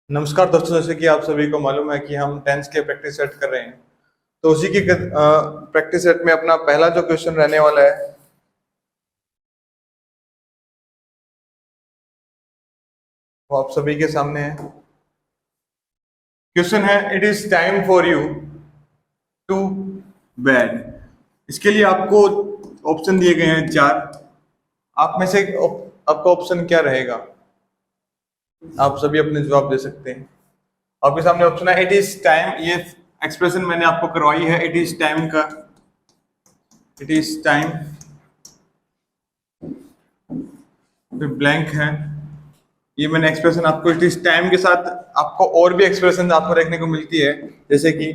नमस्कार दोस्तों, जैसे कि आप सभी को मालूम है कि हम टेंस के प्रैक्टिस सेट कर रहे हैं। तो उसी की प्रैक्टिस सेट में अपना पहला जो क्वेश्चन रहने वाला है वो आप सभी के सामने है। क्वेश्चन है, it is time for you to bed. इसके लिए आपको ऑप्शन दिए गए हैं चार। आप में से आपका ऑप्शन क्या रहेगा? आप सभी अपने जवाब दे सकते हैं। आपके सामने ऑप्शन है, इट इज टाइम। ये एक्सप्रेशन मैंने आपको करवाई है इट इज टाइम का। इट इज टाइम, फिर ब्लैंक है। ये मैंने एक्सप्रेशन आपको इट इज टाइम के साथ आपको और भी एक्सप्रेशन आपको देखने को मिलती है, जैसे कि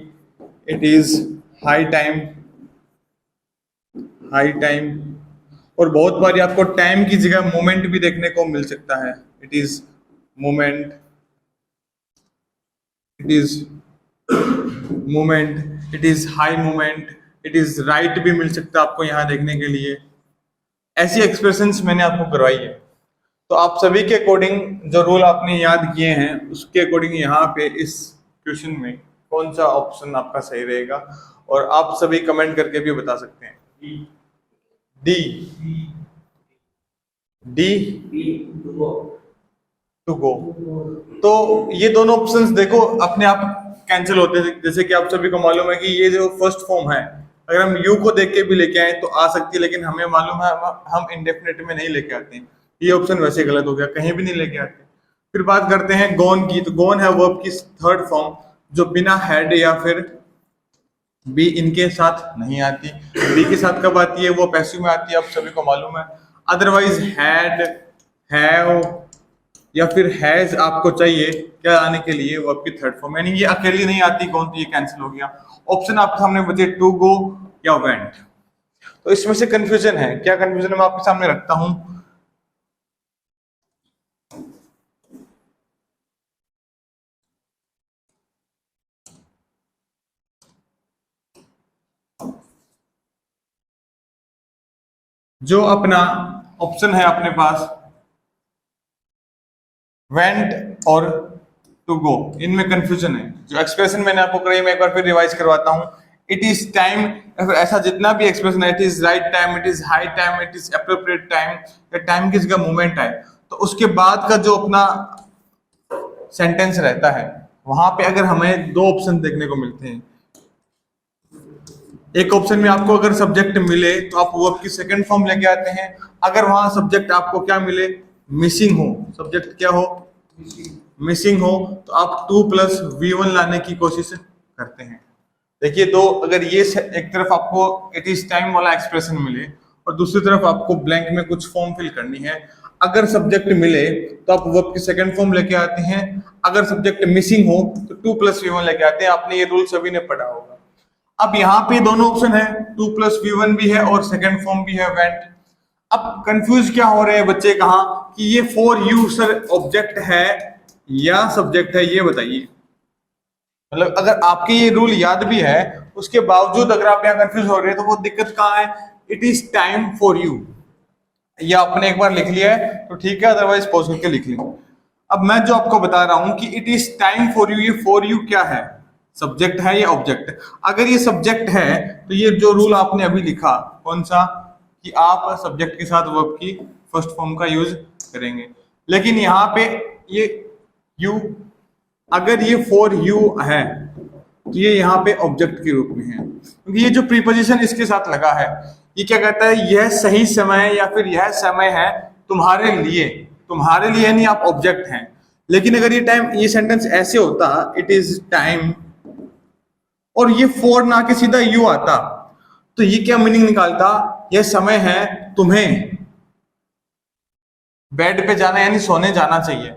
it is high time, high time. और बहुत बार आपको टाइम की जगह मोमेंट भी देखने को मिल सकता है। It is moment, it is moment, it is high moment, it is right भी मिल सकता है आपको यहाँ देखने के लिए। ऐसी एक्सप्रेशंस मैंने आपको करवाई है। तो आप सभी के अकॉर्डिंग जो रूल आपने याद किए हैं उसके अकॉर्डिंग यहाँ पे इस क्वेश्चन में कौन सा ऑप्शन आपका सही रहेगा, और आप सभी कमेंट करके भी बता सकते हैं। D, D to go. तो ये दोनों ऑप्शंस देखो अपने आप कैंसिल होते हैं। जैसे कि आप सभी को मालूम है कि ये जो फर्स्ट फॉर्म है, अगर हम यू को देख के भी लेके आए तो आ सकती है, लेकिन हमें मालूम है हम इंडेफिनिट में नहीं लेके आते हैं। ये ऑप्शन वैसे गलत हो गया, कहीं भी नहीं लेके आते। फिर बात करते हैं गोन की। तो गोन है वर्ब की थर्ड फॉर्म जो बिना हैड या फिर बी इनके साथ नहीं आती। बी के साथ कब आती है? वो पैसिव में आती है, आप सभी को मालूम है। अदरवाइज हैड, हैव या फिर हैज आपको चाहिए क्या आने के लिए? वो आपकी थर्ड फॉर्म, यानी ये अकेली नहीं आती कौन, तो ये कैंसिल हो गया। ऑप्शन आपके सामने बचे टू गो या वेंट। तो इसमें से कंफ्यूजन है, क्या कंफ्यूजन मैं आपके सामने रखता हूं। जो अपना ऑप्शन है अपने पास वेंट और टू गो, इनमें कंफ्यूजन है। जो एक्सप्रेशन मैंने आपको कराई मैं एक बार फिर रिवाइज करवाता हूं। इट इज टाइम या फिर ऐसा जितना भी एक्सप्रेशन है, it is right time, it is high time, it is appropriate time, या टाइम की जगह मोमेंट है, तो उसके बाद का जो अपना सेंटेंस रहता है वहां पे अगर हमें दो ऑप्शन देखने को मिलते हैं। एक ऑप्शन में आपको अगर सब्जेक्ट मिले तो आप वर्ब की सेकंड फॉर्म लेके आते हैं। अगर वहां सब्जेक्ट आपको क्या मिले? मिसिंग हो, सब्जेक्ट क्या हो? मिसिंग हो, तो आप टू प्लस V1 लाने की कोशिश करते हैं। देखिए दो, अगर ये एक तरफ आपको इट इज टाइम वाला एक्सप्रेशन मिले और दूसरी तरफ आपको ब्लैंक में कुछ फॉर्म फिल करनी है, अगर सब्जेक्ट मिले तो आप वर्ब की सेकंड फॉर्म लेके आते हैं। अगर सब्जेक्ट मिसिंग हो तो टू प्लस V1 लेके आते हैं। आपने ये रूल सभी ने पढ़ा होगा। अब यहाँ पे दोनों ऑप्शन है, टू प्लस V1 भी है और सेकंड फॉर्म भी है वेंट। अब कंफ्यूज क्या हो रहे हैं बच्चे कहाँ कि ये फॉर यू सर ऑब्जेक्ट है या सब्जेक्ट है, ये बताइए। मतलब अगर आपके ये रूल याद भी है उसके बावजूद अगर आप यहाँ कंफ्यूज हो रहे हैं तो वो दिक्कत कहाँ है? It is time for you, ये आपने एक बार लिख लिया है तो ठीक है, अदरवाइज पॉज करके लिख लें। अब मैं जो आपको बता रहा हूं कि it is time for you, ये फॉर यू क्या है? सब्जेक्ट है या ऑब्जेक्ट? अगर ये सब्जेक्ट है तो ये जो रूल आपने अभी लिखा कौन सा, कि आप सब्जेक्ट के साथ वर्ब की फर्स्ट फॉर्म का यूज करेंगे। लेकिन यहाँ पे ये यू, अगर ये फॉर यू है तो ये यहाँ पे ऑब्जेक्ट के रूप में है, क्योंकि ये जो प्रीपोजिशन इसके साथ लगा है ये क्या कहता है? यह सही समय या फिर यह समय है तुम्हारे लिए। तुम्हारे लिए यानी आप ऑब्जेक्ट हैं। लेकिन अगर ये टाइम, ये सेंटेंस ऐसे होता इट इज टाइम और ये फॉर ना के सीधा यू आता, तो ये क्या मीनिंग निकालता? यह समय है तुम्हें बेड पे जाना यानी सोने जाना चाहिए।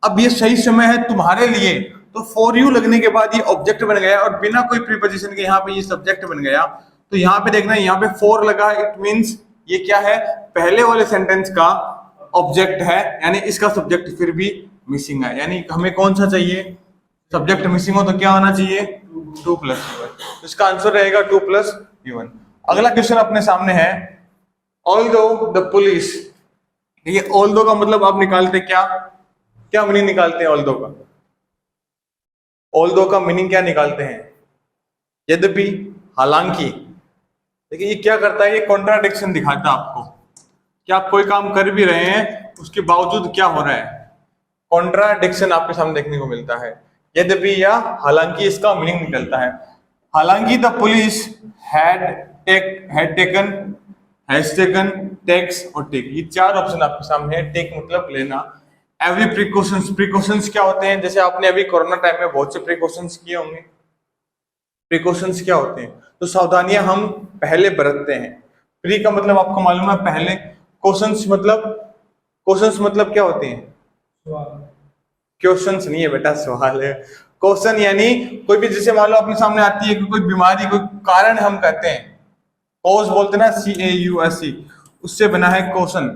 अब ये सही समय है तुम्हारे लिए, तो फॉर यू लगने के बाद ये ऑब्जेक्ट बन गया और बिना कोई प्रीपोजिशन के यहाँ पे ये सब्जेक्ट बन गया। तो यहाँ पे देखना, यहाँ पे फॉर लगा, इट मींस ये क्या है? पहले वाले सेंटेंस का ऑब्जेक्ट है, यानी इसका सब्जेक्ट फिर भी मिसिंग है। यानी हमें कौन सा चाहिए? सब्जेक्ट मिसिंग हो तो क्या होना चाहिए? Two plus V1। इसका आंसर रहेगा टू प्लस V1। अगला क्वेश्चन अपने सामने है, ऑल्दो द पुलिस। ये ऑल्दो का मतलब आप निकालते क्या? क्या मीनिंग निकालते हैं ऑल्दो का? ऑल्दो का मीनिंग क्या निकालते हैं? यद्यपि, हालांकि। देखिए ये क्या करता है, ये कॉन्ट्राडिक्शन दिखाता है आपको कि आप कोई काम कर भी रहे हैं उसके बावजूद क्या हो रहा है, कॉन्ट्राडिक्शन आपके सामने देखने को मिलता है। यद्यपि या हालांकि इसका मीनिंग निकलता है, हालांकि the police had taken, has taken, takes और टेक, ये चार ऑप्शन आपके सामने है। टेक मतलब लेना, एवरी प्रिकॉशंस, प्रिकॉशंस क्या होते हैं? जैसे आपने अभी कोरोना टाइम में बहुत से प्रिकॉशंस किए होंगे। प्रिकॉशंस क्या होते हैं? तो सावधानियां हम पहले बरतते हैं। प्री का मतलब आपको मालूम है पहले, क्वेश्चंस मतलब क्या होते हैं? क्वेश्चंस नहीं है बेटा, सवाल है। क्वेश्चन यानी कोई भी, जैसे मान लो अपने सामने आती है कि कोई बीमारी, कोई कारण हम कहते हैं, कॉज बोलते हैं ना, CAUSE, उससे बना है क्वेश्चन,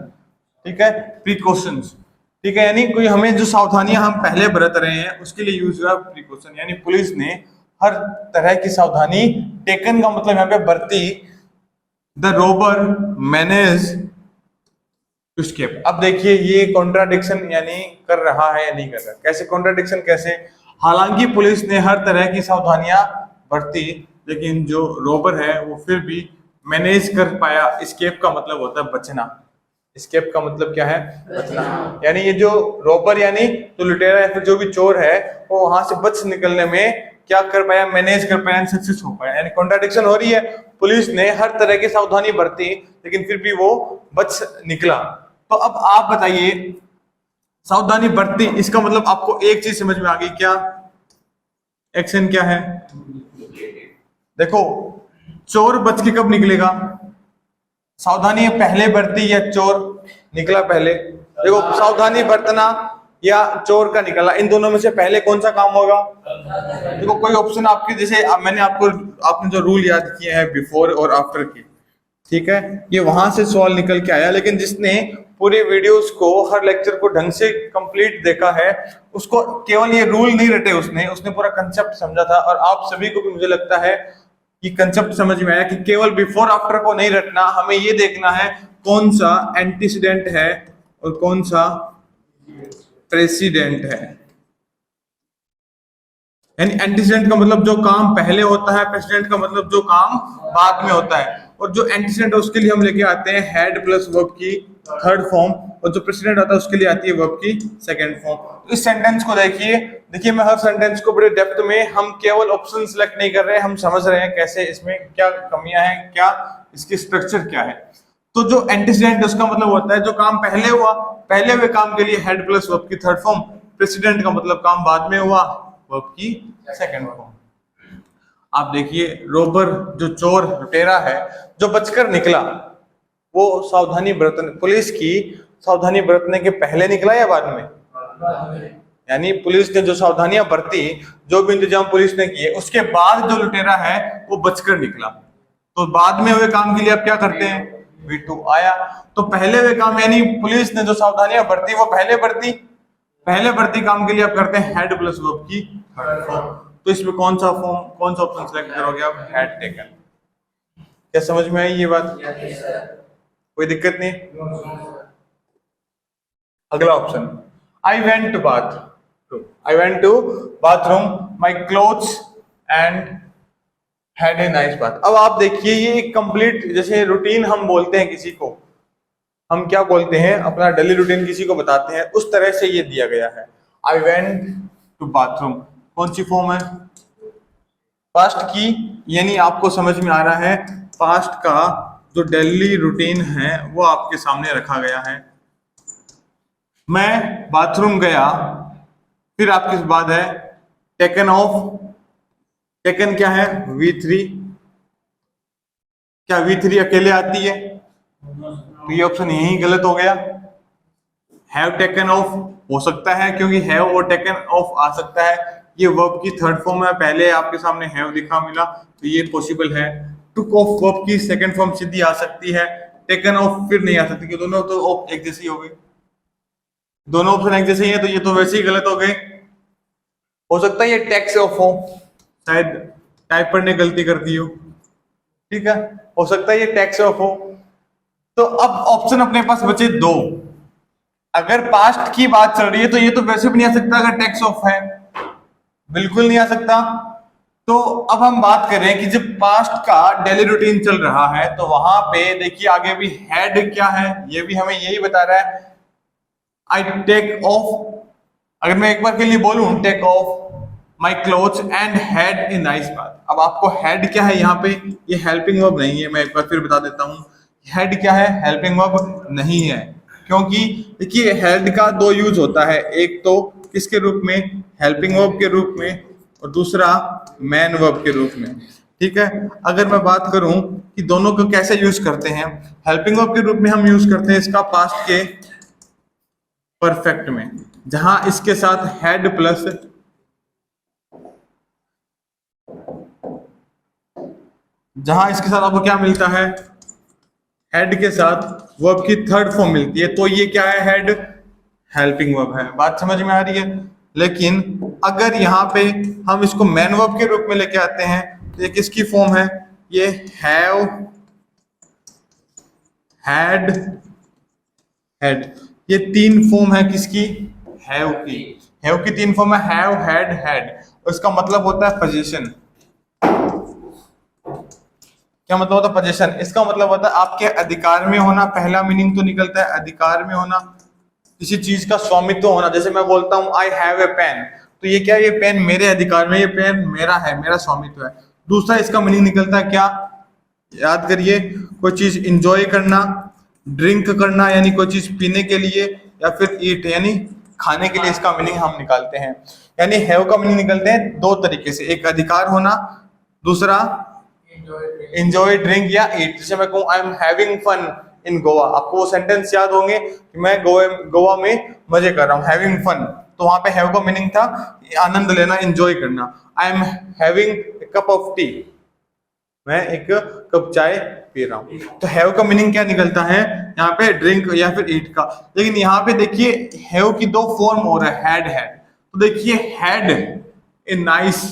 ठीक है, प्रिकॉशंस, ठीक है। यानी कोई हमें जो सावधानियां हम पहले बरत रहे हैं उसके लिए यूज हुआ प्रिकॉशन। यानी पुलिस ने हर तरह की सावधानी, टेकन का मतलब यहाँ पे बरती, the robber manage to escape. अब देखिए ये कॉन्ट्राडिक्शन यानी कर रहा है या नहीं कर रहा, कैसे कॉन्ट्राडिक्शन, कैसे? हालांकि पुलिस ने हर तरह की सावधानियां बरती, लेकिन जो रोबर है वो फिर भी मैनेज कर पाया। एस्केप का मतलब होता है बचना, एस्केप का मतलब क्या है? बचना। यानी ये जो रोबर यानी जो लुटेरा या फिर जो भी चोर है वो वहां से बच निकलने में क्या कर पाया? मैनेज कर पाया, सक्सेस हो पाया। यानी कॉन्ट्राडिक्शन हो रही है, पुलिस ने हर तरह की सावधानी बरती लेकिन फिर भी वो बच निकला। तो अब आप बताइए, सावधानी बरती इसका मतलब आपको एक चीज समझ में आ गई क्या? एक्शन क्या है? देखो, चोर बच के कब निकलेगा? सावधानी पहले बरती या चोर निकला पहले? देखो, सावधानी बरतना या चोर का निकलना, इन दोनों में से पहले कौन सा काम होगा? देखो कोई ऑप्शन आपके, जैसे मैंने आपने जो रूल याद किए हैं बिफोर और आफ्टर के, ठीक है, ये वहां से सवाल निकल के आया। लेकिन जिसने पूरे वीडियोस को, हर लेक्चर को ढंग से कंप्लीट देखा है, उसको केवल ये रूल नहीं रटे, उसने पूरा कंसेप्ट समझा था। और आप सभी को भी मुझे लगता है कि कंसेप्ट समझ में आया कि केवल बिफोर आफ्टर को नहीं रटना, हमें ये देखना है कौन सा एंटीसीडेंट है और कौन सा प्रेसिडेंट है। यानी एंटीसीडेंट का मतलब जो काम पहले होता है, प्रेसिडेंट का मतलब जो काम बाद में होता है। और जो एंटीसीडेंट है उसके लिए हम लेके आते हैं हेड प्लस वर्ब की थर्ड फॉर्म, और जो प्रेसिडेंट होता है उसके लिए आती है वर्ब की सेकंड फॉर्म। तो इस सेंटेंस को देखिए मैं हर सेंटेंस को बड़े डेप्थ में, हम केवल ऑप्शन सेलेक्ट नहीं कर रहे हैं, हम समझ रहे हैं कैसे इसमें क्या कमियां हैं, क्या इसकी स्ट्रक्चर क्या है। तो जो एंटीसीडेंट है उसका मतलब होता है जो काम पहले हुआ, पहले हुए काम के लिए हेड प्लस वर्ब की थर्ड फॉर्म। प्रेसिडेंट का मतलब काम बाद में हुआ, वर्ब की सेकंड फॉर्म। आप देखिए, रोबर जो चोर लुटेरा है जो बचकर निकला, वो सावधानी बरतने, पुलिस की सावधानी बरतने के पहले निकला या बाद में? यानी पुलिस ने जो सावधानियां बरती, जो भी इंतजाम पुलिस ने किए, उसके बाद जो लुटेरा है वो बचकर निकला। तो बाद में हुए काम के लिए आप क्या करते हैं? V2 आया। तो पहले हुए काम यानी पुलिस ने जो सावधानियां बरती वो पहले बरती काम के लिए आप करते हैं हेड प्लस वर्ब की थर्ड फॉर्म। तो इसमें कौन सा ऑप्शन सेलेक्ट करोगे आप? Had taken. क्या समझ में आई ये बात? कोई दिक्कत नहीं? अगला option, I went to bathroom my clothes and had a nice bath. अब आप देखिए ये एक कंप्लीट, जैसे रूटीन हम बोलते हैं किसी को, हम क्या बोलते हैं, अपना डेली रूटीन किसी को बताते हैं, उस तरह से ये दिया गया है। आई वेंट टू बाथरूम कौन सी फॉर्म है? पास्ट की। यानी आपको समझ में आ रहा है पास्ट का जो डेली रूटीन है वो आपके सामने रखा गया है। मैं बाथरूम गया, फिर आपके बाद है टेकन ऑफ। टेकन क्या है? V3। क्या V3 अकेले आती है? तो ये ऑप्शन यही गलत हो गया। हैव टेकन ऑफ हो सकता है, क्योंकि हैव और टेकन ऑफ आ सकता है, ये वर्ब की थर्ड फॉर्म है, पहले आपके सामने हैव दिखा मिला तो ये पॉसिबल है। टुक ऑफ वर्ब की सेकंड फॉर्म सीधी आ सकती है, टेकन ऑफ फिर नहीं आ सकती, कि दोनों तो ऑफ एक जैसे ही हो गए, दोनों ऑप्शन एक जैसे ही है, तो ये तो वैसे ही गलत हो गए। हो सकता है ये टेक्स ऑफ हो, शायद टाइपर ने गलती कर दी हो, ठीक है, हो सकता है ये टैक्स ऑफ हो। तो अब ऑप्शन अपने पास बचे दो। अगर पास्ट की बात चल रही है तो ये तो वैसे भी नहीं आ सकता अगर टैक्स ऑफ है, बिल्कुल नहीं आ सकता। तो अब हम बात करें कि जब पास्ट का डेली रूटीन चल रहा है तो वहां पे देखिए आगे भी हैड क्या है, ये भी हमें यही बता रहा है, आई टेक ऑफ। अगर मैं एक बार के लिए बोलूं take off my clothes and had a nice bath. अब आपको हैड क्या है यहाँ पे, ये हेल्पिंग वर्ब नहीं है, मैं एक बार फिर बता देता हूँ। हेड क्या है, हेल्पिंग वर्ब नहीं है। क्योंकि देखिए हेड का दो यूज होता है, एक तो किसके रूप में, हेल्पिंग वर्ब के रूप में, और दूसरा मैन वर्ब के रूप में। ठीक है, अगर मैं बात करूं कि दोनों को कैसे यूज करते हैं, हेल्पिंग वर्ब के रूप में हम यूज करते हैं इसका पास्ट के परफेक्ट में, जहां इसके साथ हेड प्लस, जहां इसके साथ आपको क्या मिलता है, हेड के साथ वर्ब की थर्ड फॉर्म मिलती है, तो ये क्या है, हेड हेल्पिंग वर्ब है। बात समझ में आ रही है। लेकिन अगर यहाँ पे हम इसको मैन वर्ब के रूप में लेके आते हैं तो ये किसकी फॉर्म है, ये हैव, हैड, हेड, ये तीन फॉर्म है किसकी, हैव की। हैव की तीन फॉर्म है, हैव, हैड, हैड। उसका मतलब होता है पोजीशन। क्या मतलब होता है पोजीशन, इसका मतलब होता है आपके अधिकार में होना। पहला मीनिंग तो निकलता है अधिकार में होना, किसी चीज का स्वामित्व होना। जैसे मैं बोलता हूं आई हैव ए पेन, तो ये क्या है, ये पेन मेरे अधिकार में, ये पेन मेरा है, मेरा स्वामित्व है। दूसरा इसका मीनिंग निकलता है क्या, याद करिए, कोई चीज इंजॉय करना, ड्रिंक करना यानी कोई चीज पीने के लिए, या फिर ईट यानी खाने के लिए, इसका मीनिंग हम निकालते हैं। यानी हैव का मीनिंग निकलते हैं दो तरीके से, एक अधिकार होना, दूसरा इंजॉय ड्रिंक या ईट। जैसे मैं कहूँ I am having fun in Goa, आपको वो सेंटेंस याद होंगे कि मैं गोवा में मजे कर रहा हूँ, हैविंग फन। तो वहां पे हैव का मीनिंग था आनंद लेना, एंजॉय करना। आई am having cup of T, मैं एक कप चाय पी रहा हूँ। तो हैव का मीनिंग क्या निकलता है यहाँ पे, ड्रिंक या फिर ईट का। लेकिन यहाँ पे देखिए हैव की दो फॉर्म हो रहा है, हैड है। तो देखिए हैड ए नाइस,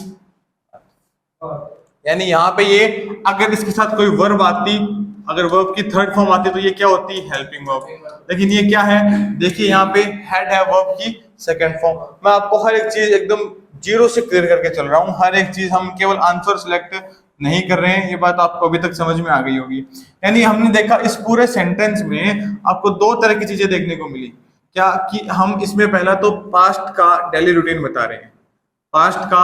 यानी यहाँ पे ये अगर इसके साथ कोई वर्ब आती, अगर वर्ब की थर्ड फॉर्म आती तो ये क्या होती, हेल्पिंग वर्ब। लेकिन ये क्या है, देखिए यहाँ पे हेड है वर्ब की सेकंड फॉर्म। मैं आपको हर एक चीज एकदम जीरो से क्लियर करके चल रहा हूँ, हर एक चीज, हम केवल आंसर सिलेक्ट नहीं कर रहे हैं। ये बात आपको अभी तक समझ में आ गई होगी। यानी हमने देखा इस पूरे सेंटेंस में आपको दो तरह की चीजें देखने को मिली। क्या कि हम इसमें पहला तो पास्ट का डेली रूटीन बता रहे हैं, पास्ट का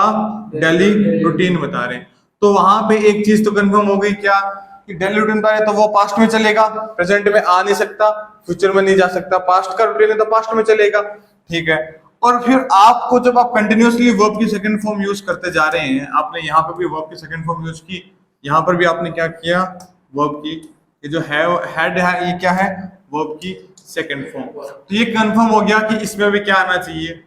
डेली रूटीन बता रहे हैं। तो वहां पे एक चीज तो कंफर्म हो गई क्या, कि डेली रूटीन बता रहे तो वो पास्ट में चलेगा, प्रेजेंट में आ नहीं सकता, फ्यूचर में नहीं जा सकता। पास्ट का रूटीन है तो पास्ट में चलेगा, ठीक है। और फिर आपको जब आप कंटिन्यूअसली वर्ब की सेकंड फॉर्म यूज करते जा रहे हैं, आपने यहाँ पर भी वर्ब की सेकंड फॉर्म यूज की, यहाँ पर भी आपने क्या किया, वर्ब की, ये जो हैव हैड है ये क्या है, वर्ब की सेकंड फॉर्म। तो ये कंफर्म हो गया कि इसमें भी क्या आना चाहिए,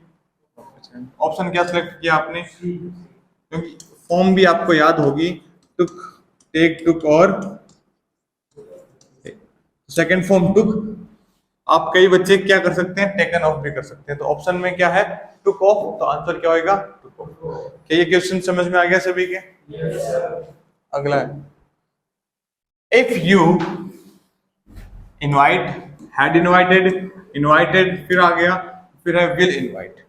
ऑप्शन क्या सिलेक्ट किया आपने, क्योंकि फॉर्म भी आपको याद होगी, टुक, टेक, टुक और सेकंड फॉर्म टुक। आप कई बच्चे क्या कर सकते हैं, टेकन ऑफ भी कर सकते हैं। तो ऑप्शन में क्या है, टुक ऑफ, तो आंसर क्या होगा, टुक ऑफ। क्या ये क्वेश्चन समझ में आ गया सभी के? अगला है, if you invite, had invited, invited फिर आ गया, फिर है विल इनवाइट।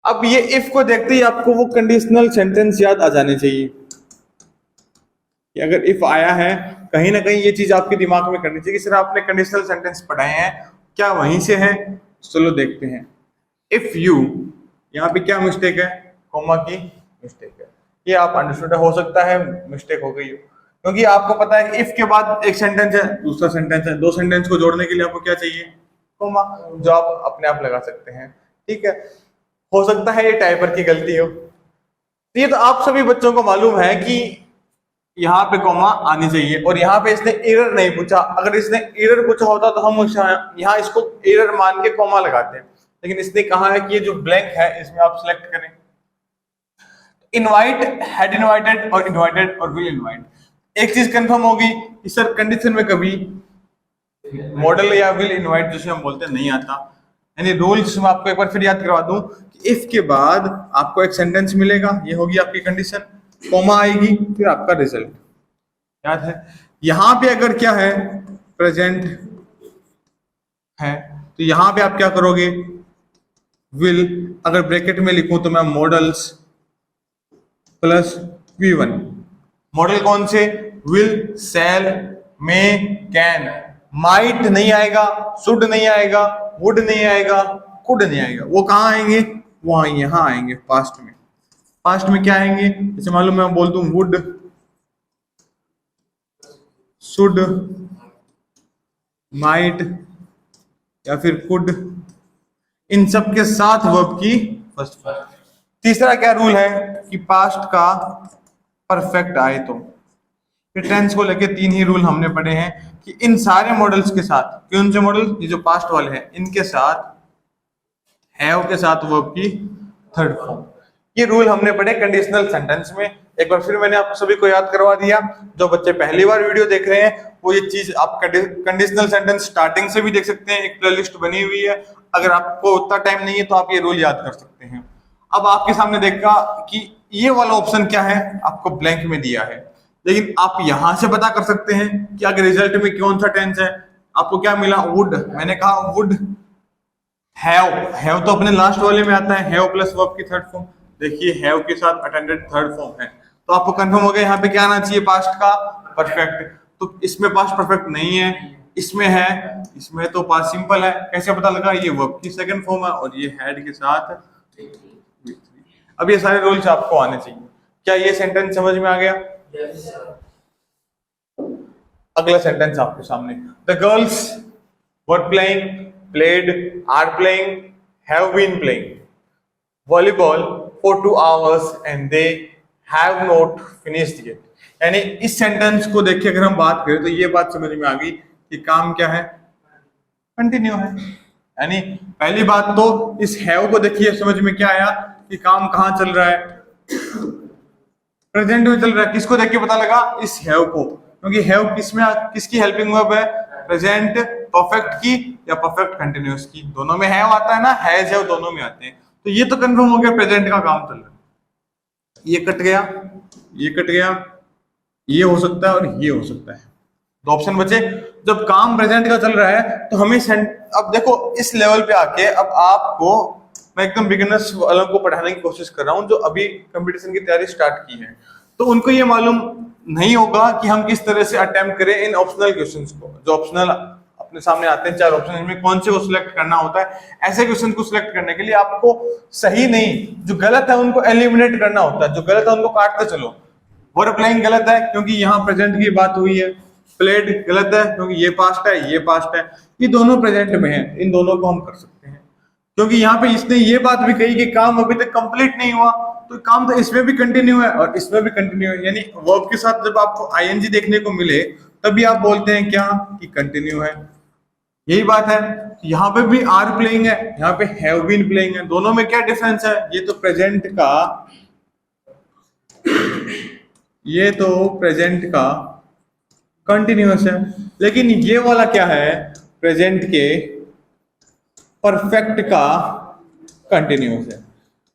अब ये इफ को देखते ही आपको वो कंडीशनल सेंटेंस याद आ जाने चाहिए कि अगर इफ आया है कहीं ना कहीं, ये चीज आपके दिमाग में करनी चाहिए कि सर आपने कंडीशनल सेंटेंस पढ़ाए हैं, क्या वहीं से है। चलो देखते हैं। इफ यू, यहाँ पे क्या मिस्टेक है, कॉमा की मिस्टेक है। ये आप अंडरस्टूड हो सकता है मिस्टेक हो गई हो, क्योंकि आपको पता है कि इफ के बाद एक सेंटेंस है, दूसरा सेंटेंस है, दो सेंटेंस को जोड़ने के लिए आपको क्या चाहिए, कॉमा, जो आप अपने आप लगा सकते हैं, ठीक है। हो सकता है ये टाइपर की गलती हो। तो ये तो आप सभी बच्चों को मालूम है कि यहाँ पे कॉमा आनी चाहिए, और यहाँ पे इसने एरर नहीं पूछा। अगर इसने एरर पूछा होता तो हम यहाँ इसको एरर मान के कॉमा लगाते हैं, लेकिन इसने कहा है कि ये जो ब्लैंक है इसमें आप सिलेक्ट करें। इनवाइट, हैड इनवाइटेड और इनवाइटेड और विल इनवाइट। एक चीज कंफर्म होगी कि सर कंडीशन में कभी मॉडल या विल इनवाइट जिसे हम बोलते हैं नहीं आता। यानी रूल्स मैं आपको एक बार फिर याद करवा दूं कि इफ के बाद आपको एक सेंटेंस मिलेगा, ये होगी आपकी कंडीशन, कॉमा आएगी, फिर आपका रिजल्ट, याद है। यहां पे अगर क्या है, प्रेजेंट है, तो यहां पे आप क्या करोगे, विल, अगर ब्रैकेट में लिखूं तो मैं मॉडल्स प्लस V1। मॉडल कौन से? Will, shall, may, can. Might नहीं आएगा, शुड नहीं आएगा, वुड नहीं आएगा, कुड नहीं आएगा। वो कहाँ आएंगे? वहां यहाँ आएंगे पास्ट में। पास्ट में क्या आएंगे? जैसे मालूम मैं बोल दूं वुड, शुड, माइट या फिर कुड, इन सब के साथ वर्ब की फर्स्ट फॉर्म। तीसरा क्या रूल है कि पास्ट का परफेक्ट आए तो। फिर टेंस को लेके तीन ही रूल हमने पढ़े हैं कि इन सारे मॉडल्स के साथ, कौन से मॉडल? ये जो पास्ट वाले हैं इनके साथ हैव के साथ वर्ब की थर्ड फॉर्म। ये रूल हमने पढ़े कंडीशनल सेंटेंस में। एक बार फिर मैंने आप सभी को याद करवा दिया। जो बच्चे पहली बार वीडियो देख रहे हैं वो ये चीज आप कंडीशनल सेंटेंस स्टार्टिंग से भी देख सकते हैं, एक प्लेलिस्ट बनी हुई है। अगर आपको उतना टाइम नहीं है तो आप ये रूल याद कर सकते हैं। अब आपके सामने देखा कि ये वाला ऑप्शन क्या है, आपको ब्लैंक में दिया है, लेकिन आप यहां से पता कर सकते हैं कि अगर रिजल्ट में कौन सा टेंस है। आपको क्या मिला? वुड। मैंने कहा वुड हैव तो अपने लास्ट वाले में आता है, हैव प्लस वर्ब की थर्ड फॉर्म। देखिए हैव के साथ अटेंडेड थर्ड फॉर्म है, तो आपको कंफर्म हो गया यहाँ पे क्या आना चाहिए? पास्ट का परफेक्ट। तो इसमें पास्ट परफेक्ट नहीं है, इसमें है, इसमें तो पास्ट सिंपल है। कैसे पता लगा? ये वर्ब की सेकंड फॉर्म है और ये हैड के साथ। अब ये सारे रूल्स आपको आने चाहिए। क्या ये सेंटेंस समझ में आ गया? अगला सेंटेंस आपके सामने, the girls were playing, played, are playing, have been playing volleyball for 2 hours and they have not finished yet। यानी इस सेंटेंस को देख के अगर हम बात करें तो ये बात समझ में आ गई कि काम क्या है? कंटिन्यू है। यानी पहली बात तो इस हैव को देखिए, समझ में क्या आया कि काम कहाँ चल रहा है? प्रेजेंट में चल रहा है। किसको देख के पता लगा? इस हैव को, क्योंकि हैव किसमें, किसकी हेल्पिंग वर्ब है? प्रेजेंट परफेक्ट की या परफेक्ट कंटिन्यूअस की। दोनों में हैव आता है ना, हैज हैव दोनों में आते हैं। तो ये तो कंफर्म हो गया प्रेजेंट का काम चल रहा है। ये कट गया, ये कट गया, ये हो सकता है और ये हो सकता है। दो ऑप्शन बचे। जब काम प्रेजेंट का चल रहा है तो हमें अब देखो इस लेवल पे आके अब आपको मैं एकदम बिगिनर्स वालों को पढ़ाने की कोशिश कर रहा हूं जो अभी कंपटीशन की तैयारी स्टार्ट की है। तो उनको ये मालूम नहीं होगा कि हम किस तरह से अटेम्प्ट करें इन ऑप्शनल क्वेश्चंस को। जो ऑप्शनल अपने सामने आते हैं 4 ऑप्शन, इनमें कौन से को सिलेक्ट करना होता है। ऐसे क्वेश्चन को सिलेक्ट करने के लिए आपको सही नहीं, जो गलत है उनको एलिमिनेट करना होता है, जो गलत है उनको काटते चलो। वर प्लेइंग गलत है क्योंकि यहाँ प्रेजेंट की बात हुई है। प्लेड गलत है क्योंकि ये पास्ट है, ये पास्ट है, ये दोनों प्रेजेंट में है। इन दोनों को हम कर सकते हैं क्योंकि यहाँ पे इसने ये बात भी कही कि काम अभी तक कंप्लीट नहीं हुआ, तो काम तो इसमें भी कंटिन्यू है और इसमें भी कंटिन्यू है। यानी वर्ब के साथ जब आपको आईएनजी देखने को मिले तभी आप बोलते हैं क्या कि कंटिन्यू है। यही बात है। यहाँ पे भी आर प्लेइंग है, यहाँ पे हैव बीन प्लेइंग है। दोनों में क्या डिफरेंस है? ये तो प्रेजेंट का कंटिन्यूअस है, लेकिन ये वाला क्या है? प्रेजेंट के परफेक्ट का कंटिन्यूअस है।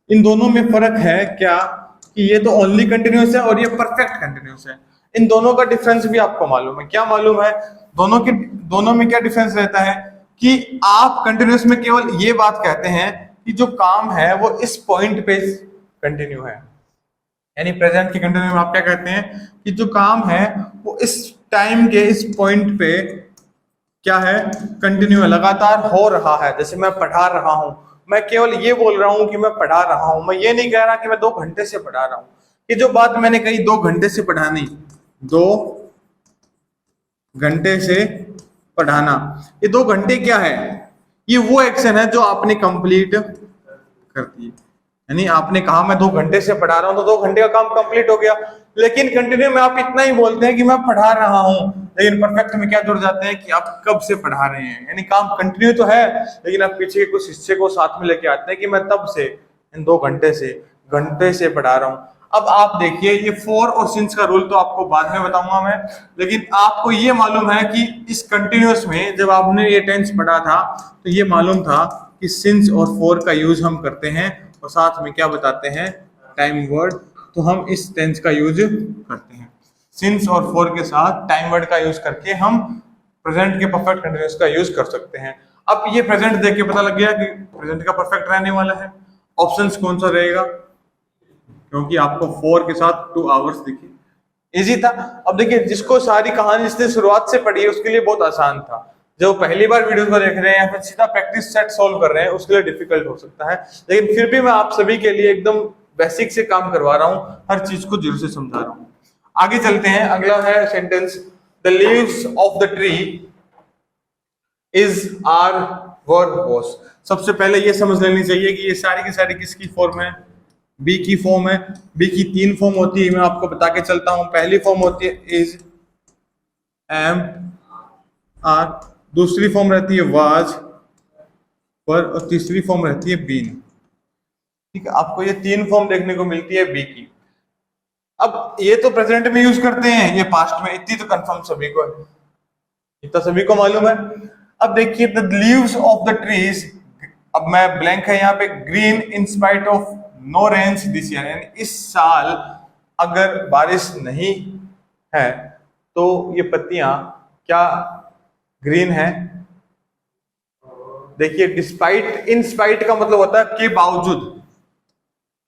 इन दोनों में फर्क है क्या कि ये तो ओनली कंटिन्यूअस है और ये परफेक्ट कंटिन्यूअस है। इन दोनों का डिफरेंस भी आपको मालूम है। क्या मालूम है? दोनों में क्या डिफरेंस रहता है कि आप कंटिन्यूअस में केवल ये बात कहते हैं कि जो काम है वो इस पॉइंट पे कंटिन्यू है। यानी प्रेजेंट के कंटिन्यू में आप क्या कहते हैं कि जो काम है वो इस टाइम के इस पॉइंट पे क्या है? कंटिन्यू है, लगातार हो रहा है। जैसे मैं पढ़ा रहा हूं, मैं केवल ये बोल रहा हूं कि मैं पढ़ा रहा हूं, मैं ये नहीं कह रहा कि मैं 2 घंटे से पढ़ा रहा हूं। ये जो बात मैंने कही 2 घंटे से पढ़ानी, 2 घंटे से पढ़ाना, ये 2 घंटे क्या है? ये वो एक्शन है जो आपने कंप्लीट कर दी। यानी आपने कहा मैं 2 घंटे से पढ़ा रहा हूं तो 2 घंटे का काम कंप्लीट हो गया। लेकिन कंटिन्यू में आप इतना ही बोलते हैं कि मैं पढ़ा रहा हूं, लेकिन परफेक्ट में क्या जुड़ जाते हैं कि आप कब से पढ़ा रहे हैं। यानी काम कंटिन्यू तो है लेकिन आप पीछे के कुछ हिस्से को साथ में लेके आते हैं कि मैं तब से, इन 2 घंटे से पढ़ा रहा हूं। अब आप देखिए ये फॉर और सिंस का रूल तो आपको बाद में बताऊंगा मैं, लेकिन आपको ये मालूम है कि इस कंटिन्यूअस में जब आपने ये टेंस पढ़ा था तो ये मालूम था कि सिंस और फॉर का यूज हम करते हैं और साथ में क्या बताते हैं? Time word. तो हम इस टेंस का यूज करते हैं, सिंस और फॉर के साथ टाइम वर्ड का यूज करके हम प्रेजेंट के परफेक्ट कंटिन्यूअस का यूज कर सकते हैं। अब ये प्रेजेंट देख के पता लग गया कि प्रेजेंट का परफेक्ट रहने वाला है। ऑप्शंस कौन सा रहेगा, क्योंकि आपको 4 के साथ 2 आवर्स दिखे, इजी था। अब देखिए, जिसको सारी कहानी जिसने शुरुआत से पढ़ी है उसके लिए बहुत आसान था। जो पहली बार वीडियो को देख रहे हैं या फिर सीधा प्रैक्टिस सेट सॉल्व कर रहे हैं उसके लिए डिफिकल्ट हो सकता है, लेकिन फिर भी मैं आप सभी के लिए एकदम बेसिक से काम करवा रहा हूँ, हर चीज को जीरो से समझा रहा हूँ। आगे चलते हैं, अगला है sentence, the leaves of the tree is are were wash. सबसे पहले ये समझ लेनी चाहिए कि ये सारी की सारी किसकी फॉर्म है, बी की फॉर्म है। बी की 3 फॉर्म होती है, मैं आपको बता के चलता हूं। पहली फॉर्म होती है इज, एम, आर, दूसरी फॉर्म रहती है वाज, वर, और तीसरी फॉर्म रहती है बीन। ठीक है, आपको ये 3 फॉर्म देखने को मिलती है बी की। अब ये तो प्रेजेंट में यूज करते हैं, ये पास्ट में, इतनी तो कंफर्म सभी को है, इतना सभी को मालूम है। अब देखिए, the leaves of the trees, अब मैं ब्लैंक है यहाँ पे, green in spite of no rains this year, यानी इस साल अगर बारिश नहीं है तो ये पत्तियां क्या ग्रीन है। देखिए, डिस्पाइट, इन स्पाइट का मतलब होता है के बावजूद।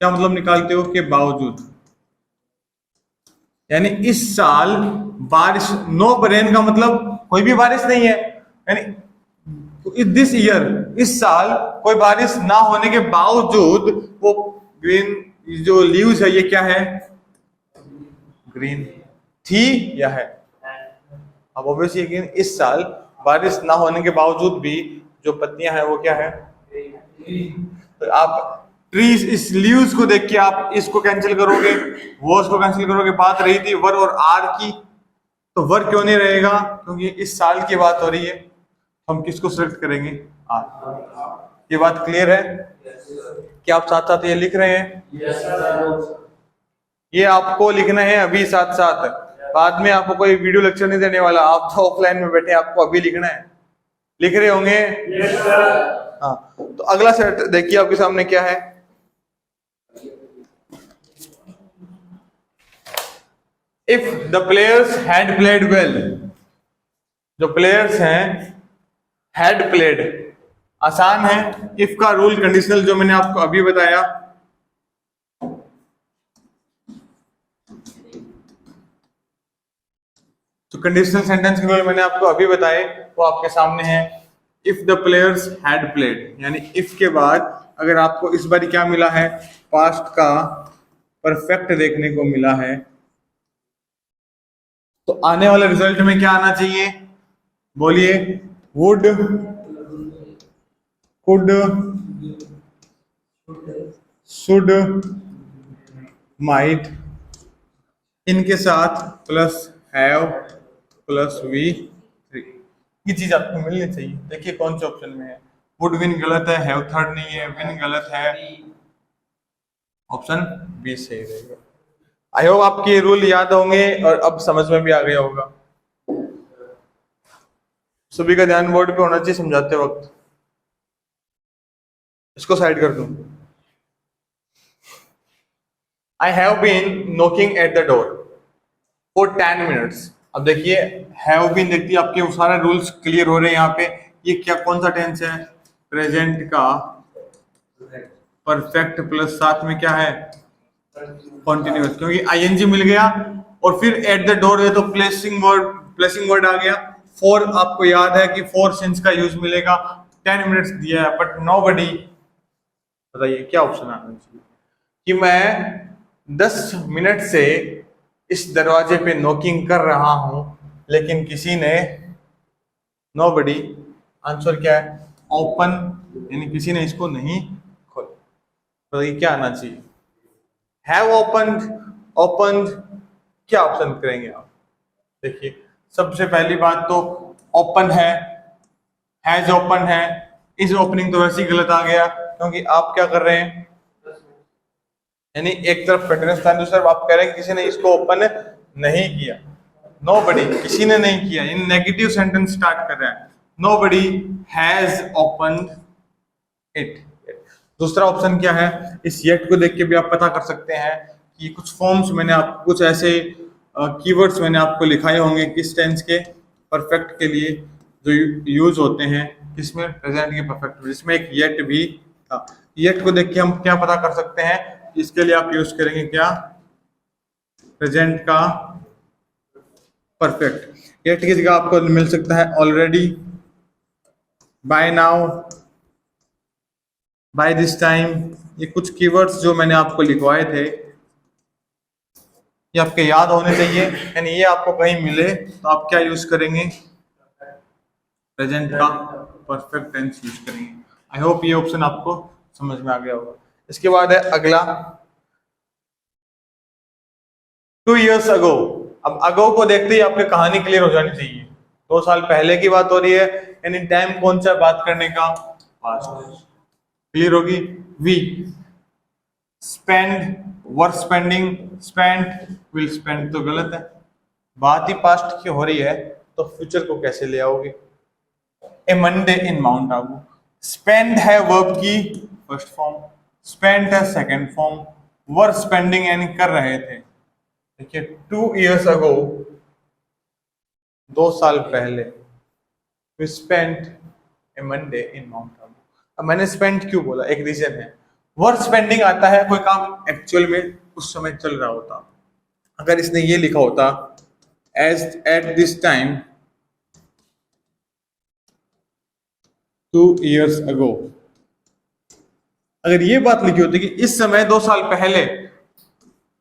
क्या मतलब निकालते हो, के बावजूद, यानी इस साल बारिश, नो रेन का मतलब कोई भी बारिश नहीं है, यानी दिस ईयर, इस साल कोई बारिश ना होने के बावजूद वो ग्रीन, जो लीव्स है ये क्या है, ग्रीन थी या है। अब ऑब्वियसली इस साल बारिश ना होने के बावजूद भी जो पत्तियां हैं वो क्या है, तो आप ट्रीज, इस लीव्स को देख के आप इसको कैंसिल करोगे, वो उसको कैंसिल करोगे। बात रही थी वर और आर की, तो वर क्यों नहीं रहेगा, क्योंकि इस साल की बात हो रही है, हम किसको सिलेक्ट करेंगे, आर। ये बात क्लियर है? क्या आप साथ साथ ये लिख रहे हैं? ये आपको लिखना है अभी साथ साथ, बाद में आपको कोई वीडियो लेक्चर नहीं देने वाला, आप तो ऑफलाइन में बैठे, आपको अभी लिखना है। लिख रहे होंगे? हाँ, तो अगला सेट देखिए आपके सामने क्या है, if the players had played well. जो प्लेयर्स हैं हैड प्लेड, आसान है। इफ का रूल कंडीशनल जो मैंने आपको अभी बताया, तो कंडीशनल सेंटेंस के रूल मैंने आपको अभी बताए, वो आपके सामने है। If the players had played, यानी इफ के बाद अगर आपको इस बार क्या मिला है, पास्ट का परफेक्ट देखने को मिला है, तो आने वाले रिजल्ट में क्या आना चाहिए, बोलिए, वुड, कुड, शुड, माइट, इनके साथ प्लस हैव प्लस वी 3, ये चीज आपको मिलनी चाहिए। देखिए कौन से ऑप्शन में है, वुड विन गलत है, हैव थर्ड नहीं है, विन गलत है, ऑप्शन बी सही रहेगा। आई होप आपके रूल याद होंगे और अब समझ में भी आ गया होगा। सभी का ध्यान बोर्ड पे होना चाहिए समझाते वक्त। इसको साइड कर दूं। I have been knocking at the door for 10 minutes. अब देखिए, हैव बीन, देखिए आपके वो सारे रूल्स क्लियर हो रहे हैं यहाँ पे। ये क्या, कौन सा टेंस है, प्रेजेंट का परफेक्ट प्लस साथ में क्या है, कॉन्टिन्यूअस, क्योंकि आईएनजी मिल गया और फिर एट द डोर है तो प्लेसिंग वर्ड आ गया। फॉर आपको याद है कि फॉर सिंस का यूज मिलेगा। 10 मिनट्स दिया है, बट नोबडी, बताइए क्या ऑप्शन आना चाहिए, कि मैं 10 मिनट से इस दरवाजे पे नॉकिंग कर रहा हूं लेकिन किसी ने, नोबडी, आंसर क्या है, ओपन, यानी किसी ने इसको नहीं खोला। बताइए क्या आना चाहिए, हैव ओपन्ड, ओपन्ड, क्या ऑप्शन करेंगे आप। देखिए सबसे पहली बात तो ओपन है, हैज ओपन है, इस ओपनिंग तो वैसे ही गलत आ गया क्योंकि आप क्या कर रहे हैं, यानी एक तरफ कंटिन्यूअस था, दूसरी तरफ आप कह रहे हैं किसी ने इसको ओपन नहीं किया। नोबडी, किसी ने नहीं किया, इन नेगेटिव सेंटेंस स्टार्ट कर रहा है। Nobody has opened it. दूसरा ऑप्शन क्या है, इस येट को देख के भी आप पता कर सकते हैं कि कुछ फॉर्म्स मैंने आपको, कुछ ऐसे कीवर्ड्स मैंने आपको लिखाए होंगे किस टेंस के, परफेक्ट के लिए। जो यूज होते हैं किसमें, प्रेजेंट के परफेक्ट, जिसमें एक येट भी था। येट को देख के हम क्या पता कर सकते हैं, इसके लिए आप यूज करेंगे क्या, प्रेजेंट का परफेक्ट। येट की जगह आपको मिल सकता है already, by now, by this time. ये कुछ कीवर्ड्स जो मैंने आपको लिखवाए थे, ये आपके याद होने चाहिए, यानी ये आपको कहीं मिले तो आप क्या यूज करेंगे, प्रेजेंट का परफेक्ट टेंस यूज करेंगे। आई होप ये ऑप्शन आपको समझ में आ गया होगा। इसके बाद है अगला, 2 years ago। अब अगो को देखते ही आपकी कहानी क्लियर हो जानी चाहिए, 2 साल पहले की बात हो रही है, यानी टाइम कौन सा बात करने का, पास्ट। क्लियर होगी। We spend, were spending, spend, will spend तो गलत है, बात ही पास्ट की हो रही है तो फ्यूचर को कैसे ले आओगे। ए Monday in mount Abu, spend है वर्ब की फर्स्ट फॉर्म, स्पेंड है सेकंड फॉर्म, वर स्पेंडिंग यानी कर रहे थे। देखिए 2 years ago, 2 साल पहले, we spent a Monday in mount Abu. अब मैंने स्पेंड क्यों बोला, एक रीजन है, वर स्पेंडिंग आता है कोई काम एक्चुअल में उस समय चल रहा होता। अगर इसने ये लिखा होता as at this time 2 years ago, अगर ये बात लिखी होती कि इस समय 2 साल पहले,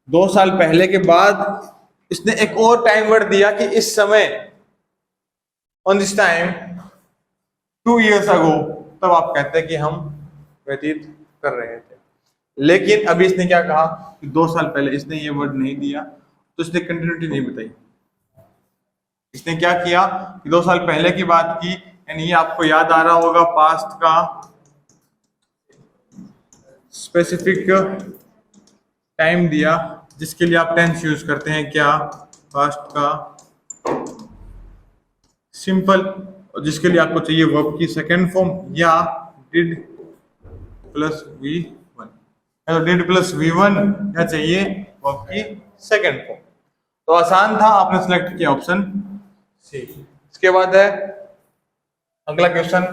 2 साल पहले के बाद इसने एक और टाइम वर्ड दिया कि इस समय, on this time 2 years ago, तब आप कहते हैं कि हम व्यतीत कर रहे थे। लेकिन अभी इसने क्या कहा कि 2 साल पहले, इसने ये वर्ड नहीं दिया तो इसने कंटिन्यूटी नहीं बताई। इसने क्या किया कि 2 साल पहले की बात की, यानी ये आपको याद आ रहा होगा पास्ट का स्पेसिफिक टाइम दिया, जिसके लिए आप टेंस यूज करते हैं क्या, पास्ट का सिंपल, जिसके लिए आपको चाहिए वर्ब की सेकंड फॉर्म या डिड प्लस V1, तो डिड प्लस V1 क्या चाहिए, वर्ब की सेकंड फॉर्म। तो आसान था, आपने सिलेक्ट किया ऑप्शन सी। इसके बाद है अगला क्वेश्चन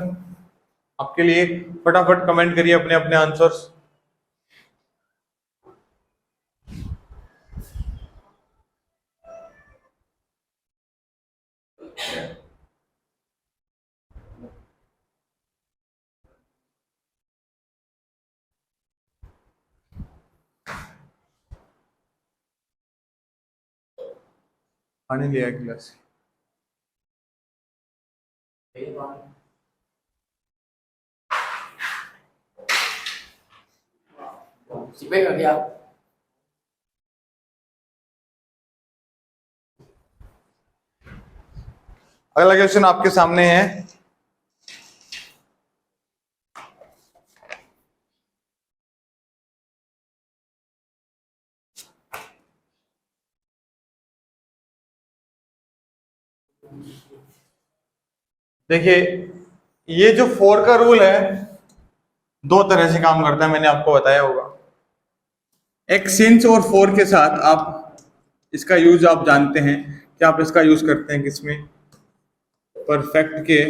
आपके लिए, फटाफट कमेंट करिए अपने अपने आंसर्स। पानी लिया गिलास। Chị biết rồi đi không? अगला क्वेश्चन आपके सामने है, देखिए ये जो 4 का रूल है 2 तरह से काम करता है, मैंने आपको बताया होगा। एक सिंस और फॉर के साथ आप इसका यूज आप जानते हैं कि आप इसका यूज करते हैं किसमें, परफेक्ट के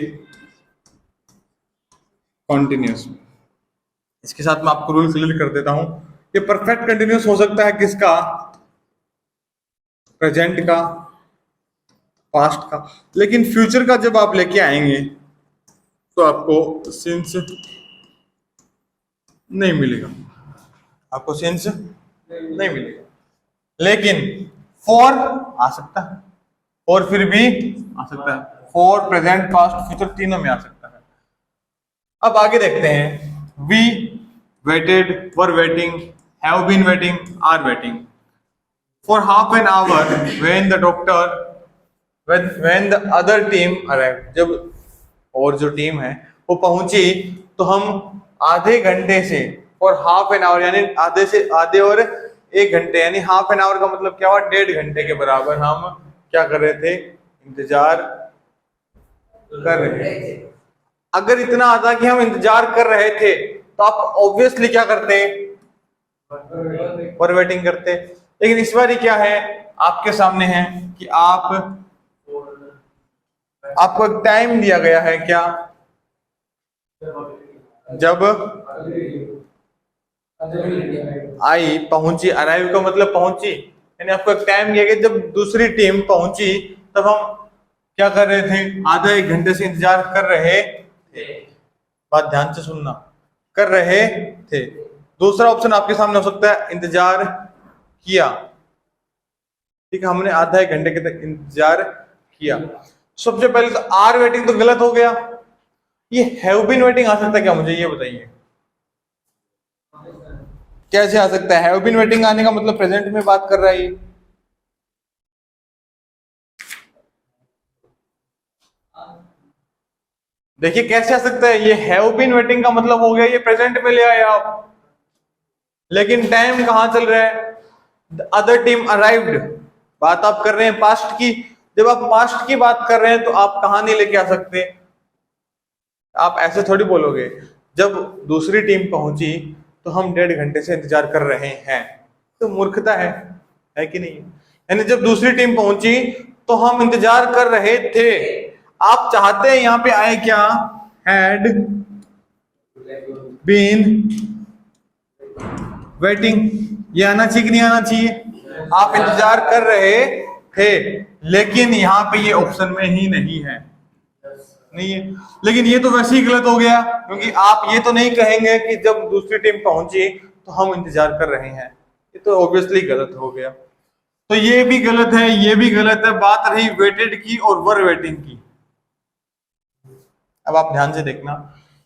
कॉन्टिन्यूस में। इसके साथ मैं आपको रूल क्लियर कर देता हूं कि परफेक्ट कंटिन्यूस हो सकता है किसका, प्रेजेंट का, पास्ट का, लेकिन फ्यूचर का जब आप लेके आएंगे तो आपको सिंस नहीं मिलेगा, आपको सिंस नहीं मिलेगा। लेकिन फॉर आ सकता है, और फिर भी आ सकता है, फॉर, प्रेजेंट, पास्ट, फ्यूचर तीनों में आ सकता है। अब आगे देखते हैं, we waited, were waiting, have been waiting, are waiting for half an hour when the doctor, when the other team arrived, जब और जो टीम है वो पहुंची तो हम आधे घंटे से, और हाफ एन आवर यानी आधे से आधे और 1 घंटे, यानी हाफ एन आवर का मतलब क्या हुआ, 1.5 घंटे के बराबर हम क्या कर रहे थे, इंतजार कर रहे थे। अगर इतना आता कि हम इंतजार कर रहे थे तो आप ऑब्वियसली क्या करते, और वेटिंग करते। लेकिन इस बार क्या है आपके सामने है कि आप आपको एक टाइम दिया गया है क्या, जब आई पहुंची, अराइव का मतलब पहुंची, यानी आपको एक टाइम दिया गया जब दूसरी टीम पहुंची तब हम क्या कर रहे थे, आधा एक घंटे से इंतजार कर रहे थे। बात ध्यान से सुनना, कर रहे थे। दूसरा ऑप्शन आपके सामने हो सकता है इंतजार किया, ठीक है, हमने आधा एक घंटे के तक इंतजार किया। सबसे पहले तो आर वेटिंग तो गलत हो गया, ये हैव बीन वेटिंग आ सकता है क्या, मुझे ये बताइए कैसे आ सकता है। हैव बीन वेटिंग आने का मतलब प्रेजेंट में बात कर रहा है ये। देखिए कैसे आ सकता है, ये हैव बीन वेटिंग का मतलब हो गया ये प्रेजेंट में ले आए आप, लेकिन टाइम कहां चल रहा है, द अदर टीम अराइव्ड। बात आप कर रहे हैं पास्ट की, जब आप पास्ट की बात कर रहे हैं तो आप कहां नहीं लेके आ सकते, आप ऐसे थोड़ी बोलोगे जब दूसरी टीम पहुंची तो हम 1.5 घंटे से इंतजार कर रहे हैं, तो मूर्खता है कि नहीं। यानी जब दूसरी टीम पहुंची तो हम इंतजार कर रहे थे। आप चाहते हैं यहां पे आए क्या, हैड बीन वेटिंग, ये आना चाहिए कि नहीं आना चाहिए, आप इंतजार कर रहे थे, लेकिन यहाँ पे ये ऑप्शन में ही नहीं है, नहीं है। लेकिन ये तो वैसे ही गलत हो गया, क्योंकि आप ये तो नहीं कहेंगे कि जब दूसरी टीम पहुंची तो हम इंतजार कर रहे हैं, ये तो ऑब्वियसली गलत हो गया। तो ये भी गलत है, ये भी गलत है। बात रही वेटेड की और वर वेटिंग की। अब आप ध्यान से देखना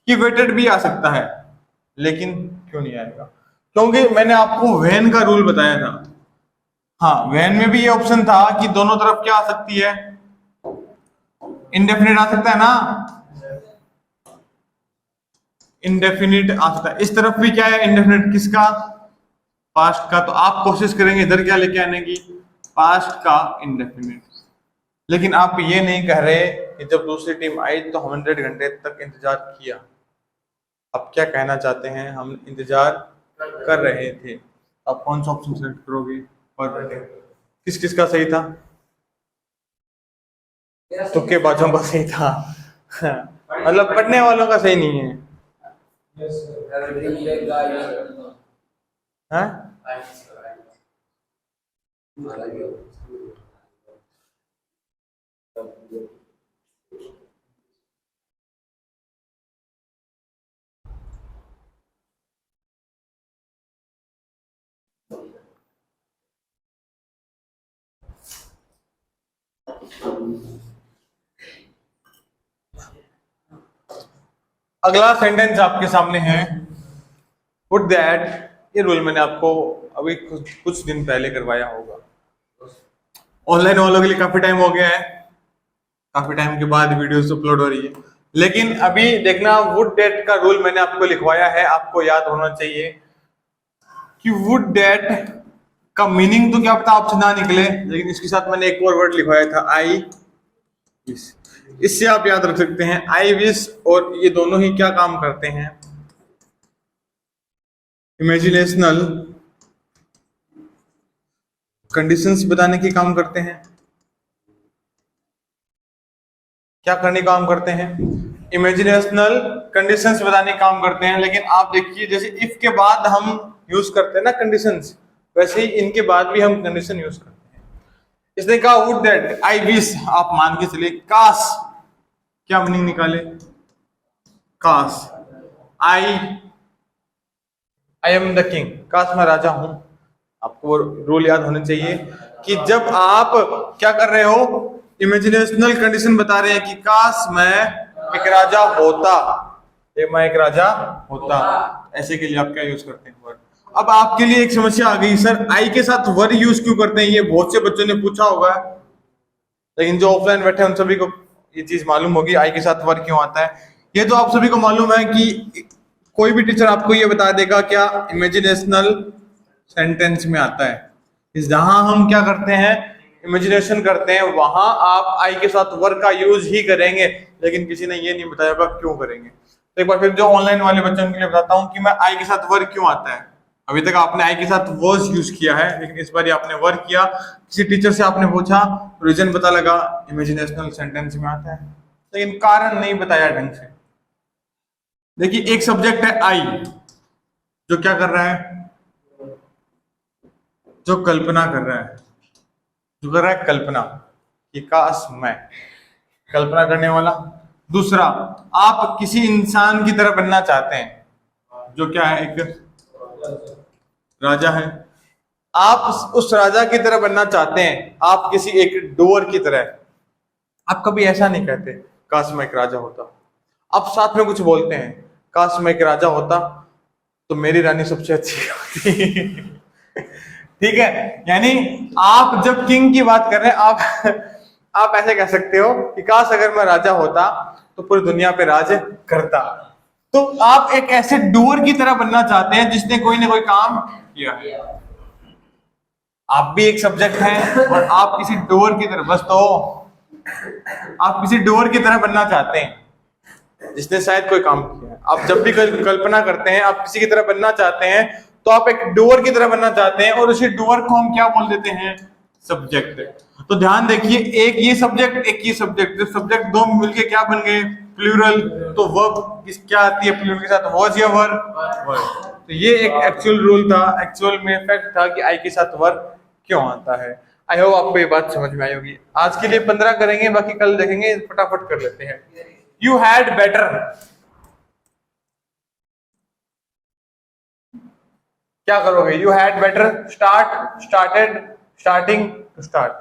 कि वेटेड भी आ सकता है, लेकिन क्यों नहीं आएगा, क्योंकि मैंने आपको वैन का रूल बताया था। हाँ, वैन में भी ये ऑप्शन था कि दोनों तरफ क्या आ सकती है, इंडेफिनिट आ सकता है ना, इंडेफिनिट आ सकता है। इस तरफ भी क्या है, इंडेफिनिट, किसका, पास्ट का। तो आप कोशिश करेंगे इधर क्या लेके आने की, पास्ट का इंडेफिनिट। लेकिन आप ये नहीं कह रहे कि जब दूसरी टीम आई तो हम 100 घंटे तक इंतजार किया। आप क्या कहना चाहते हैं, हम इंतजार कर रहे थे। आप कौन सा ऑप्शन सेलेक्ट करोगे, किस किस का सही था, तुक्के बाजों का सही था मतलब पढ़ने वालों का सही नहीं है, हाँ? अगला सेंटेंस आपके सामने है, वुड दैट। ये रूल मैंने आपको अभी कुछ दिन पहले करवाया होगा, ऑनलाइन वालों के लिए काफी टाइम हो गया है, काफी टाइम के बाद वीडियोस अपलोड हो रही है। लेकिन अभी देखना, वुड दैट का रूल मैंने आपको लिखवाया है, आपको याद होना चाहिए कि वुड दैट का मीनिंग तो क्या पता आपसे ना निकले, लेकिन इसके साथ मैंने एक और वर्ड लिखवाया था, आई विश। इससे आप याद रख सकते हैं आई विश, और ये दोनों ही क्या काम करते हैं, इमेजिनेशनल कंडीशंस बताने की काम करते हैं। क्या करने का काम करते हैं, इमेजिनेशनल कंडीशंस बताने का काम करते हैं। लेकिन आप देखिए, जैसे इफ के बाद हम यूज करते हैं ना कंडीशंस, वैसे ही इनके बाद भी हम कंडीशन यूज करते हैं। इसने कहा वुड दैट, आई विश, आप मान के चले, काश, क्या मीनिंग निकाले, काश, आई एम द किंग, काश मैं राजा हूं। आपको रूल याद होने चाहिए कि जब आप क्या कर रहे हो, इमेजिनेशनल कंडीशन बता रहे हैं कि काश मैं एक राजा होता, मैं एक राजा होता, ऐसे के लिए आप क्या यूज करते हैं, वर्ड। अब आपके लिए एक समस्या आ गई, सर आई के साथ वर यूज क्यों करते हैं, ये बहुत से बच्चों ने पूछा होगा, लेकिन जो ऑफलाइन बैठे हैं उन सभी को ये चीज मालूम होगी आई के साथ वर क्यों आता है। ये तो आप सभी को मालूम है कि कोई भी टीचर आपको ये बता देगा क्या इमेजिनेशनल सेंटेंस में आता है, जहां हम क्या करते हैं, इमेजिनेशन करते हैं, वहां आप आई के साथ वर का यूज ही करेंगे। लेकिन किसी ने ये नहीं बताया होगा क्यों करेंगे। तो एक बार फिर जो ऑनलाइन वाले बच्चों के लिए बताता हूं कि मैं आई के साथ वर क्यों आता है। अभी तक आपने आई के साथ वॉज यूज किया है, लेकिन इस बार आपने वर किया। किसी टीचर से आपने पूछा, रीजन पता लगा, इमेजिनेशनल सेंटेंस में आता है, लेकिन कारण नहीं बताया ढंग से। देखिए एक सब्जेक्ट है आई, जो क्या कर रहा है, जो कल्पना कर रहा है, जो कर रहा है कल्पना कि काश मैं, कल्पना करने वाला। दूसरा, आप किसी इंसान की तरह बनना चाहते हैं, जो क्या है, एक राजा है। आप उस राजा की तरह बनना चाहते हैं, आप किसी एक डोर की तरह। आप कभी ऐसा नहीं कहते काश मैं एक राजा होता, आप साथ में कुछ बोलते हैं, काश मैं एक राजा होता तो मेरी रानी सबसे अच्छी होती। ठीक है, यानी आप जब किंग की बात कर रहे हैं, आप ऐसे कह सकते हो कि काश अगर मैं राजा होता तो पूरी दुनिया पे राज करता। तो आप एक ऐसे डूअर की तरह बनना चाहते हैं जिसने कोई ना कोई काम किया है। आप भी एक सब्जेक्ट हैं और आप किसी डूअर की तरह, बस तो आप किसी डूअर की तरह बनना चाहते हैं जिसने शायद कोई काम किया है। आप जब भी कल्पना करते हैं, आप किसी की तरह बनना चाहते हैं, तो आप एक डूअर की तरह बनना चाहते हैं, और उसी डूअर को हम क्या बोल देते हैं, सब्जेक्ट। तो ध्यान देखिए, एक ये सब्जेक्ट, एक ये सब्जेक्ट, जब सब्जेक्ट दो मिलके क्या बन गए, प्लूरल। तो वर्ब क्या आती है प्लूरल के साथ, वॉज या वर, वर्ब। तो ये एक एक्चुअल रूल था, एक्चुअल में फैक्ट था कि आई के साथ वर्ब क्यों आता है। आई होप आपको ये बात समझ में आई होगी। आज के लिए 15 करेंगे, बाकी कल देखेंगे, फटाफट कर लेते हैं। यू हैड बेटर, क्या करोगे, you had better, start, started, starting, to start.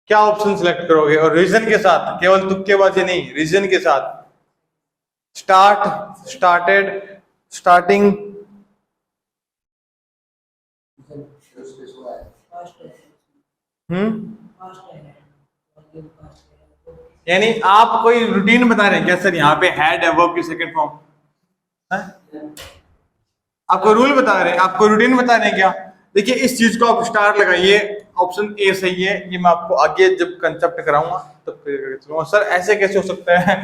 क्या ऑप्शन सिलेक्ट करोगे, और रीजन के साथ, केवल तुक्केबाजी नहीं, रीजन के साथ। स्टार्ट, स्टार्टेड, स्टार्टिंग, यानी आप कोई रूटीन बता रहे हैं क्या सर, यहाँ पे हैड है वर्ब की सेकंड फॉर्म, आपको रूल बता रहे हैं, आपको रूटीन बता रहे हैं क्या। देखिए इस चीज को आप स्टार लगाइए, ऑप्शन ए सही है। ये मैं आपको आगे जब कंसेप्ट कराऊंगा तब फिर सर ऐसे कैसे हो सकता है,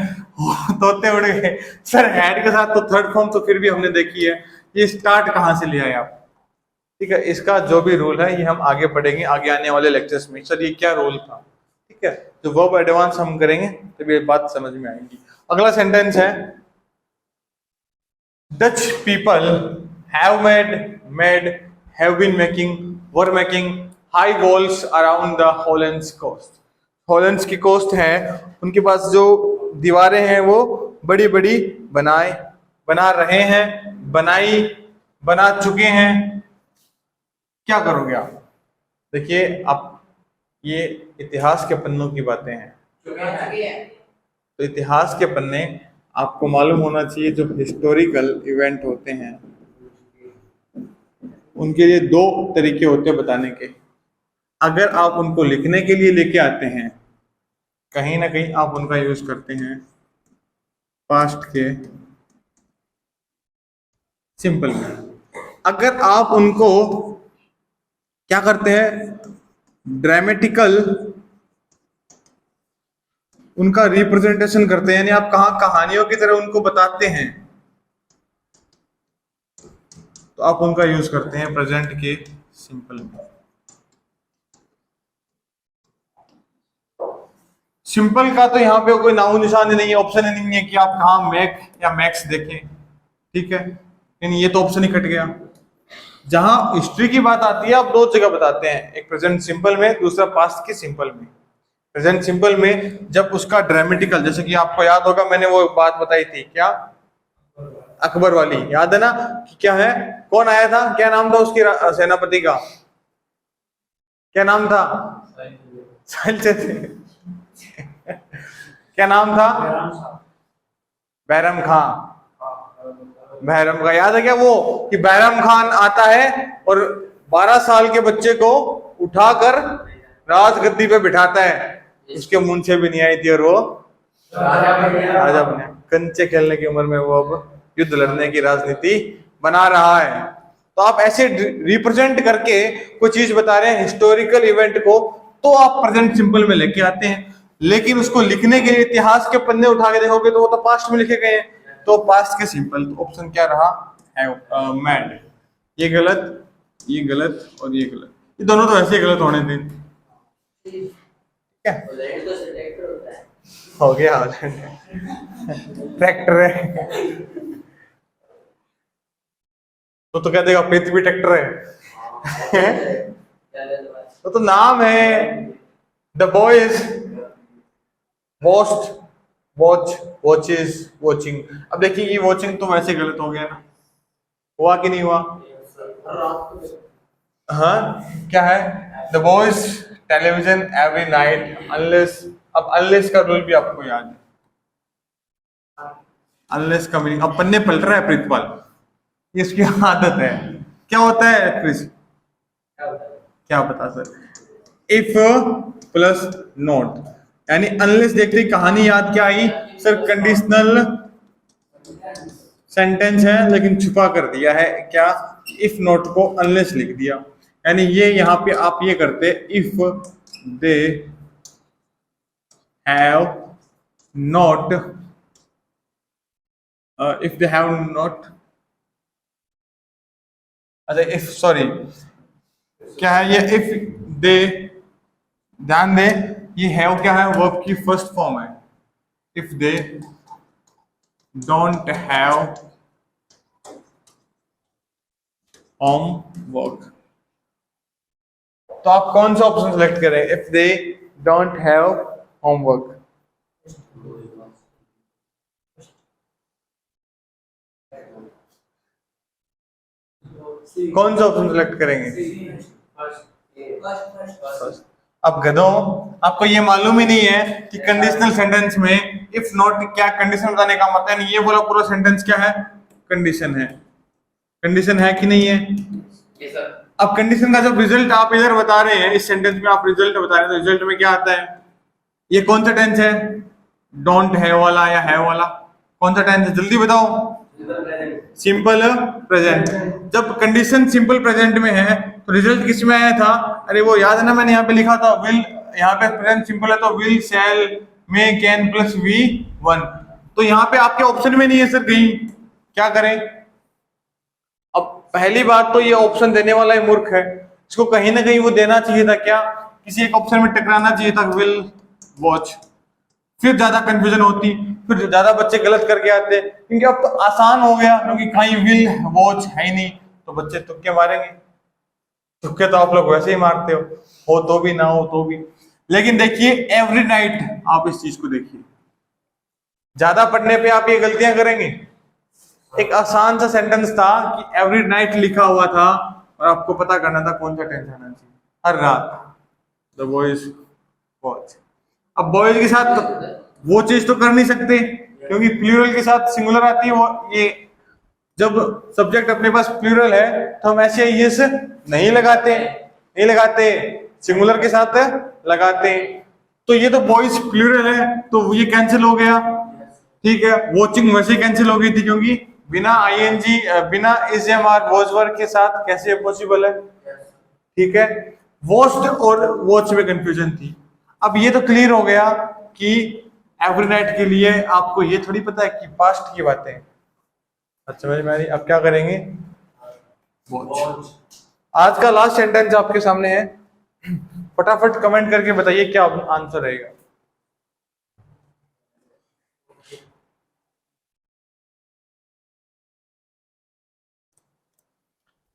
तोते उड़ गए सर, हैड के साथ तो थर्ड फॉर्म तो फिर भी हमने देखी है, ये स्टार्ट कहाँ से ले आए आप। ठीक है, इसका जो भी रूल है ये हम आगे पढ़ेंगे आगे आने वाले लेक्चर्स में, सर ये क्या रूल था। ठीक है, तो वर्ब एडवांस हम करेंगे तब ये बात समझ में आएगी। अगला सेंटेंस है, Dutch people have made have been making, were making high walls around the Hollands coast. हॉलैंड्स की कोस्ट है, उनके पास जो दीवारें हैं वो बड़ी बड़ी बना रहे हैं, बना चुके हैं। क्या करोगे आप, देखिए आप, ये इतिहास के पन्नों की बातें हैं, तो इतिहास के पन्ने आपको मालूम होना चाहिए, जो हिस्टोरिकल इवेंट होते हैं उनके लिए दो तरीके होते हैं बताने के। अगर आप उनको लिखने के लिए लेके आते हैं, कहीं ना कहीं आप उनका यूज करते हैं पास्ट के सिंपल में। अगर आप उनको क्या करते हैं, ड्रामेटिकल उनका रिप्रेजेंटेशन करते हैं, यानी आप कहानियों की तरह उनको बताते हैं, तो आप उनका यूज करते हैं प्रेजेंट के सिंपल में। सिंपल का तो यहाँ पे कोई नामो निशान नहीं है, ऑप्शन ही नहीं है कि आप कहाँ मैक या मैक्स देखें। ठीक है, यानी ये तो ऑप्शन ही कट गया। जहां हिस्ट्री की बात आती है आप दो जगह बताते हैं, एक प्रेजेंट सिंपल में, दूसरा पास्ट के सिंपल में। प्रेजेंट सिंपल में जब उसका ड्रामेटिकल, जैसे कि आपको याद होगा मैंने वो बात बताई थी, क्या अकबर वाली, याद है ना, कि क्या है, कौन आया था, क्या नाम था उसकी सेनापति का, क्या नाम था, साहिल से क्या नाम था, बैरम खान। बैरम का याद है क्या वो, कि बैरम खान आता है और 12 साल के बच्चे को उठाकर राजगद्दी पे बिठाता है, उसके मुंह से भी नहीं आई थी, और वो राजा बने। कंचे खेलने की उम्र में वो अब युद्ध लड़ने की राजनीति बना रहा है। तो आप ऐसे रिप्रेजेंट करके कोई चीज बता रहे हैं हिस्टोरिकल इवेंट को, तो आप प्रेजेंट सिंपल में लेके आते हैं। लेकिन उसको लिखने के लिए इतिहास के पन्ने उठा के देखोगे तो वो तो पास्ट में लिखे गए हैं, तो पास्ट के सिंपल। तो ऑप्शन क्या रहा? है मैड। ये गलत, ये गलत और ये गलत, ये दोनों तो ऐसे ही गलत होने थे। क्या ऑलरेडी तो सिलेक्ट होता है। हो गया? ट्रैक्टर है तो क्या देगा? पृथ्वी ट्रैक्टर है। तो नाम है the boys watched, watch, watches, watching. अब देखिए ये वॉचिंग तो वैसे गलत हो गया ना, हुआ कि नहीं हुआ? हाँ, क्या है? The boys television every night unless. अब अनलेस का रूल भी आपको याद है। अनलेस का मीनिंग, अब पन्ने पलट रहा है प्रीतपाल, ये इसकी आदत है। क्या होता है क्रिस? क्या पता सर? इफ प्लस नॉट, यानी अनलेस देखते ही कहानी याद क्या आई सर? कंडीशनल सेंटेंस है लेकिन छुपा कर दिया है क्या? इफ नॉट को अनलेस लिख दिया, यानी ये यहाँ पे आप ये करते if they have not, if they have not, अच्छा इफ, सॉरी क्या है ये? इफ दे, ध्यान दे ये हैव क्या है? वर्ब की फर्स्ट फॉर्म है। If they don't have homework, तो आप कौन सा ऑप्शन सेलेक्ट करें? If they don't have homework, कौन सा ऑप्शन सेलेक्ट करेंगे? अब गधों, आपको ये मालूम ही नहीं है कि कंडीशनल सेंटेंस में इफ नॉट क्या कंडीशन बताने का मतलब है? ये बोला पूरा सेंटेंस क्या है? कंडीशन है। कंडीशन है कि नहीं है? ये सर अब कंडीशन का जब रिजल्ट आप इधर बता रहे हैं, इस सेंटेंस में आप रिजल्ट बता रहे हैं, तो रिजल्ट में क्या आता है? ये कौन सा टेंस है? डोंट हैव वाला या हैव वाला? कौन सा टेंस है? जल्दी बताओ। Simple present. जब कंडीशन सिंपल प्रेजेंट में है तो रिजल्ट किस में आया था? अरे वो याद है ना, मैंने यहाँ पे लिखा था विल, यहाँ पे प्रेजेंट सिंपल है तो will, shall, may, can plus V one. तो यहाँ पे आपके ऑप्शन में नहीं है सर कहीं, क्या करें? अब पहली बात तो ये ऑप्शन देने वाला ही मूर्ख है, इसको कहीं ना कहीं वो देना चाहिए था क्या? किसी एक ऑप्शन में टकराना चाहिए था, विल वॉच। फिर ज्यादा कंफ्यूजन होती, फिर ज्यादा बच्चे गलत करके आते, क्योंकि अब तो आसान हो गया, क्योंकि कहीं विल वॉच है ही नहीं तो बच्चे तुक्के मारेंगे। तुक्के तो आप लोग वैसे ही मारते हो तो भी, ना हो तो भी। लेकिन देखिए एवरी नाइट, आप इस चीज को देखिए, ज्यादा पढ़ने पे आप ये गलतियां करेंगे। एक आसान सा सेंटेंस था कि एवरी नाइट लिखा हुआ था और आपको पता करना था कौन सा टेंस आना चाहिए। हर रात द बॉयज वॉच। अब बॉयज के साथ वो चीज तो कर नहीं सकते, क्योंकि प्लूरल के साथ सिंगुलर आती है। वो ये जब सब्जेक्ट अपने पास प्लूरल है तो हम ऐसे यस नहीं लगाते, नहीं लगाते, सिंगुलर के साथ लगाते। तो ये तो बॉयज प्लूरल है तो ये कैंसिल हो गया, ठीक है। वॉचिंग वैसे कैंसिल हो गई थी, क्योंकि बिना आईएनजी, बिना इजएमआर वॉचवर के साथ कैसे पॉसिबल है, ठीक है। वॉच्ड और वॉच में कंफ्यूजन थी। अब ये तो क्लियर हो गया कि एवरी नाइट के लिए आपको ये थोड़ी पता है कि पास्ट की बातें। अच्छा समझ में आ रही? अब क्या करेंगे? वॉच। आज का लास्ट सेंटेंस आपके सामने है, फटाफट कमेंट करके बताइए क्या आंसर रहेगा।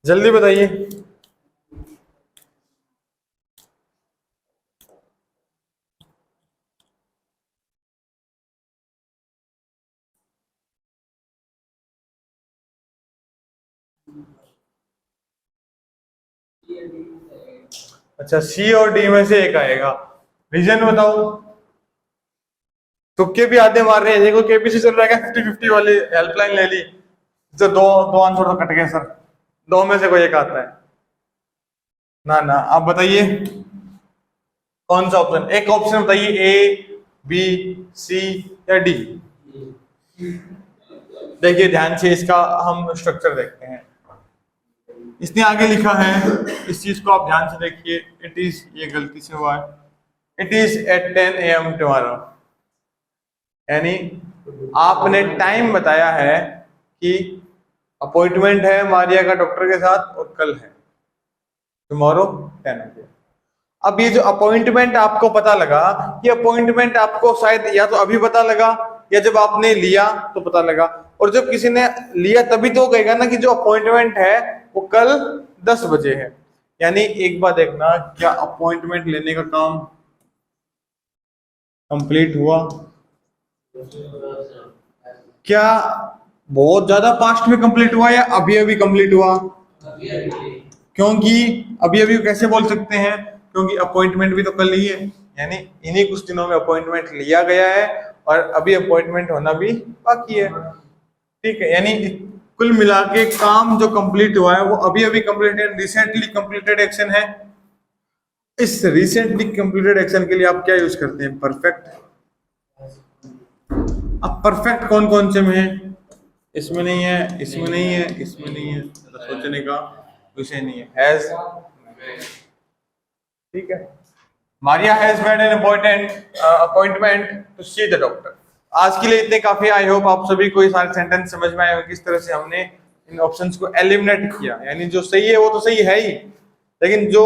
जल्दी बताइए। अच्छा सी और डी में से एक आएगा, रीजन बताओ। तुक्के भी आधे मार रहे हैं, देखो केबीसी चल रहा है 50-50 वाली हेल्पलाइन ले ली, तो दो दो आंसर तो कट गए सर, दो में से कोई एक आता है ना। ना आप बताइए कौन सा ऑप्शन, एक ऑप्शन बताइए, ए बी सी या डी। देखिए ध्यान से इसका हम स्ट्रक्चर देखते हैं। इसने आगे लिखा है, इस चीज को आप ध्यान से देखिए, इट इज, ये गलती से हुआ है, it is at 10 AM tomorrow. यानी आपने टाइम बताया है कि अपॉइंटमेंट है मारिया का डॉक्टर के साथ और कल है, टुमारो 10 AM। अब ये जो अपॉइंटमेंट आपको पता लगा, ये अपॉइंटमेंट आपको शायद या तो अभी पता लगा या जब आपने लिया तो पता लगा, और जब किसी ने लिया तभी तो कहेगा ना कि जो अपॉइंटमेंट है वो कल 10 बजे है। यानी एक बार देखना, क्या अपॉइंटमेंट लेने का काम कंप्लीट हुआ? क्या बहुत ज्यादा फास्ट में कंप्लीट हुआ या अभी अभी कंप्लीट हुआ? क्योंकि अभी अभी कैसे बोल सकते हैं? क्योंकि अपॉइंटमेंट भी तो कल ही है, यानी इन्हीं कुछ दिनों में अपॉइंटमेंट लिया गया है और अभी अपॉइंटमेंट होना भी बाकी है। ठीक है, यानी कुल मिला के काम जो कंप्लीट हुआ है वो अभी अभी कंप्लीटेड, रिसेंटली कंप्लीटेड एक्शन है। इस रिसेंटली कंप्लीटेड एक्शन के लिए आप क्या यूज करते हैं? परफेक्ट। अब परफेक्ट कौन कौन से में है? इसमें नहीं है, इसमें नहीं है, इसमें नहीं है, तो सोचने का विषय नहीं है। हैज, ठीक है, Maria has made an appointment to see the doctor. आज के लिए इतने काफी। आई होप आप सभी को ये सारे सेंटेंस समझ में आए होंगे किस तरह से हमने इन ऑप्शंस को एलिमिनेट किया। यानी जो सही है वो तो सही है ही, लेकिन जो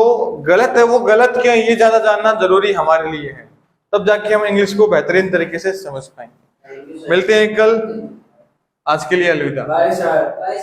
गलत है वो गलत क्यों है ये ज्यादा जानना जरूरी हमारे लिए है, तब जाके हम इंग्लिश को बेहतरीन तरीके से समझ पाएंगे। मिलते हैं कल, आज के लिए अलविदा। Bye sir.